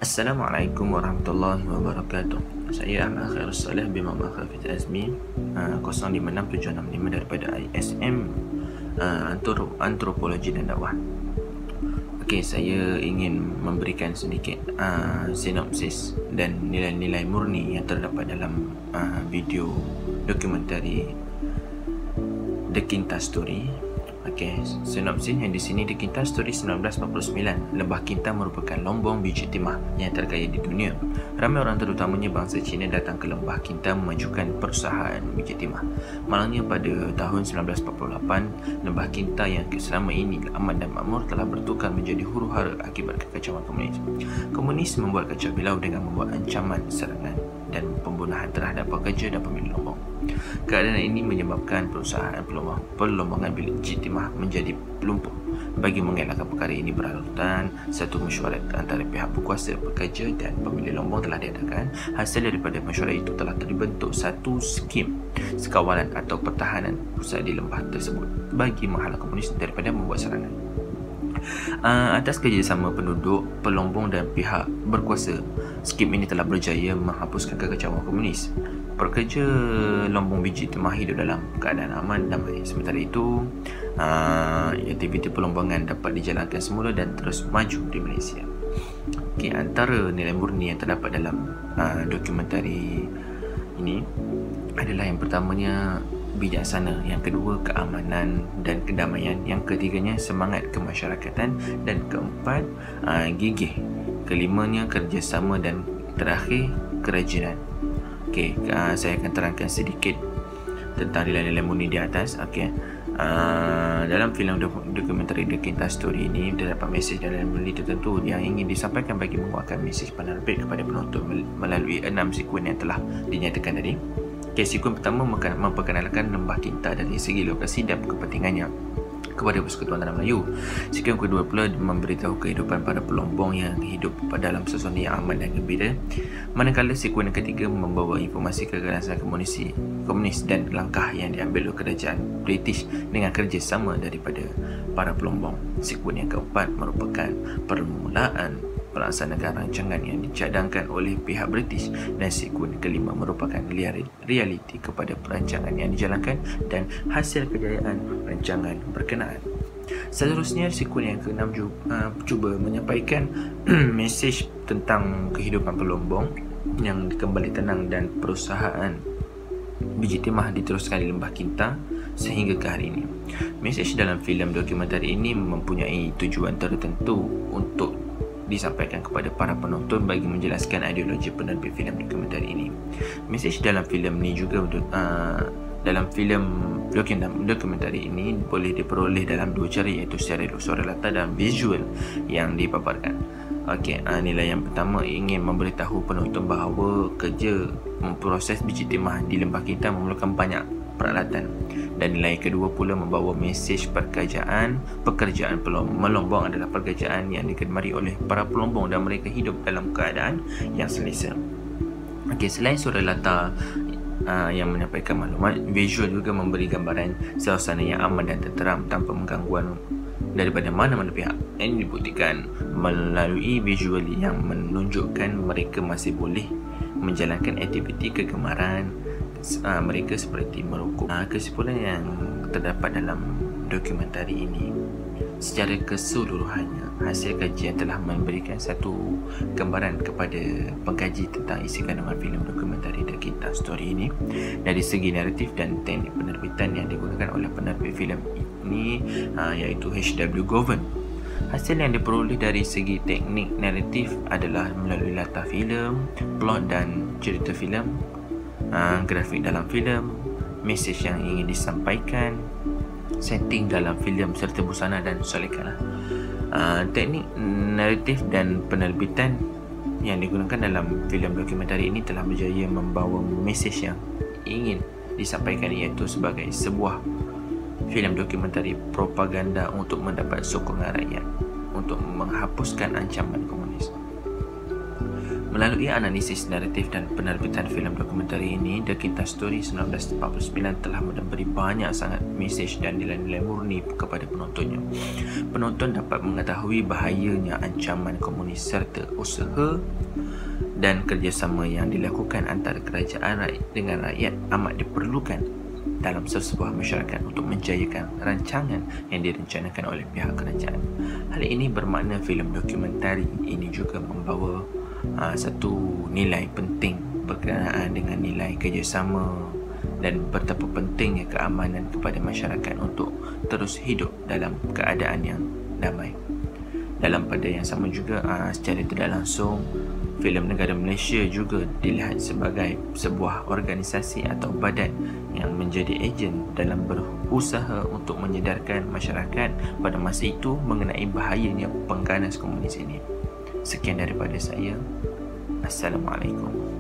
Assalamualaikum warahmatullahi wabarakatuh. Saya Ahmad Khairul Saleh bin Muhammad Hafiz Azmi, 056765 daripada ISM Antropologi dan Dakwah. Okey, saya ingin memberikan sedikit sinopsis dan nilai-nilai murni yang terdapat dalam video dokumentari The Kinta Story. Okey, sinopsisnya di sini. The Kinta Story 1949. Lembah Kinta merupakan lombong biji timah yang terkaya di dunia. Ramai orang, terutamanya bangsa Cina, datang ke Lembah Kinta memajukan perusahaan biji timah. Malangnya pada tahun 1948, Lembah Kinta yang selama ini aman dan makmur telah bertukar menjadi huru-hara akibat kekacauan komunis. Komunis membuat kacau balau dengan membuat ancaman serangan dan pembunuhan terhadap pekerja dan pemilik lombong. Keadaan ini menyebabkan perusahaan perlombangan biji timah menjadi lumpuh. Bagi mengelakkan perkara ini berlarutan, satu mesyuarat antara pihak berkuasa, pekerja dan pemilik lombong telah diadakan. Hasil daripada mesyuarat itu telah terbentuk satu skim sekawalan atau pertahanan pusat di lembah tersebut bagi menghalau komunis daripada membuat serangan. Atas kerjasama penduduk, pelombong dan pihak berkuasa, skim ini telah berjaya menghapuskan kekacauan komunis. Pekerja lombong biji timah hidup dalam keadaan aman dan damai. Sementara itu, aktiviti pelombangan dapat dijalankan semula dan terus maju di Malaysia. Okay, antara nilai murni yang terdapat dalam dokumentari ini adalah yang pertamanya bijaksana, yang kedua keamanan dan kedamaian, yang ketiganya semangat kemasyarakatan, dan keempat gigih, kelimanya kerjasama, dan terakhir kerajinan. Okey, saya akan terangkan sedikit tentang nilai-nilai murni di atas. Okey, dalam filem dokumentari The Kinta Story ini terdapat mesej dan nilai murni tertentu yang ingin disampaikan bagi menguatkan mesej penerbit kepada penonton melalui 6 sekuen yang telah dinyatakan tadi. Okey, sekuen pertama memperkenalkan Lembah Kinta dari segi lokasi dan kepentingannya kepada Persekutuan Tanah Melayu. Sekuen kedua pula memberitahu kehidupan para pelombong yang hidup dalam suasana yang aman dan gembira. Manakala sekuen ketiga membawa informasi keganasan komunis dan langkah yang diambil oleh kerajaan British dengan kerjasama daripada para pelombong. Sekuen yang keempat merupakan permulaan pelaksanaan rancangan yang dicadangkan oleh pihak British, dan sekuen kelima merupakan realiti kepada perancangan yang dijalankan dan hasil kejayaan rancangan berkenaan. Seterusnya, sekuen yang keenam cuba menyampaikan mesej tentang kehidupan pelombong yang kembali tenang dan perusahaan biji timah diteruskan di Lembah Kinta sehingga ke hari ini. Mesej dalam filem dokumentari ini mempunyai tujuan tertentu untuk disampaikan kepada para penonton bagi menjelaskan ideologi penerbit filem dokumentari ini. Mesej dalam filem ni juga dalam filem dokumentari ini boleh diperoleh dalam dua cara, iaitu secara suara latar dan visual yang dipaparkan. Okey, nilai yang pertama ingin memberitahu penonton bahawa kerja memproses biji timah di Lembah Kinta memerlukan banyak peralatan, dan nilai kedua pula membawa mesej pekerjaan melombong adalah pekerjaan yang digemari oleh para pelombong dan mereka hidup dalam keadaan yang selesa. Okey, selain suara latar yang menyampaikan maklumat, visual juga memberi gambaran suasana yang aman dan tenteram tanpa menggangguan daripada mana-mana pihak. Ini dibuktikan melalui visual yang menunjukkan mereka masih boleh menjalankan aktiviti kegemaran mereka seperti merokok. Kesimpulan yang terdapat dalam dokumentari ini, secara keseluruhannya, hasil kajian telah memberikan satu gambaran kepada pengkaji tentang isi kandungan filem dokumentari The Kinta Story ini dari segi naratif dan teknik penerbitan yang digunakan oleh penerbit filem ini, iaitu H.W. Govan. Hasil yang diperoleh dari segi teknik naratif adalah melalui latar filem, plot dan cerita filem, grafik dalam filem, mesej yang ingin disampaikan, setting dalam filem serta busana dan solekan. Teknik naratif dan penerbitan yang digunakan dalam filem dokumentari ini telah berjaya membawa mesej yang ingin disampaikan, iaitu sebagai sebuah filem dokumentari propaganda untuk mendapat sokongan rakyat untuk menghapuskan ancaman komunis. Melalui analisis naratif dan penerbitan filem dokumentari ini, The Kintas Story 1949 telah memberi banyak sangat mesej dan nilai-nilai murni kepada penontonnya. Penonton dapat mengetahui bahayanya ancaman komunis serta usaha dan kerjasama yang dilakukan antara kerajaan dengan rakyat amat diperlukan dalam sesebuah masyarakat untuk menjayakan rancangan yang direncanakan oleh pihak kerajaan. Hal ini bermakna filem dokumentari ini juga membawa satu nilai penting berkenaan dengan nilai kerjasama dan betapa pentingnya keamanan kepada masyarakat untuk terus hidup dalam keadaan yang damai. Dalam pada yang sama juga, secara tidak langsung, filem negara Malaysia juga dilihat sebagai sebuah organisasi atau badan yang menjadi ejen dalam berusaha untuk menyedarkan masyarakat pada masa itu mengenai bahayanya pengganas komunis ini. Sekian daripada saya. Assalamualaikum.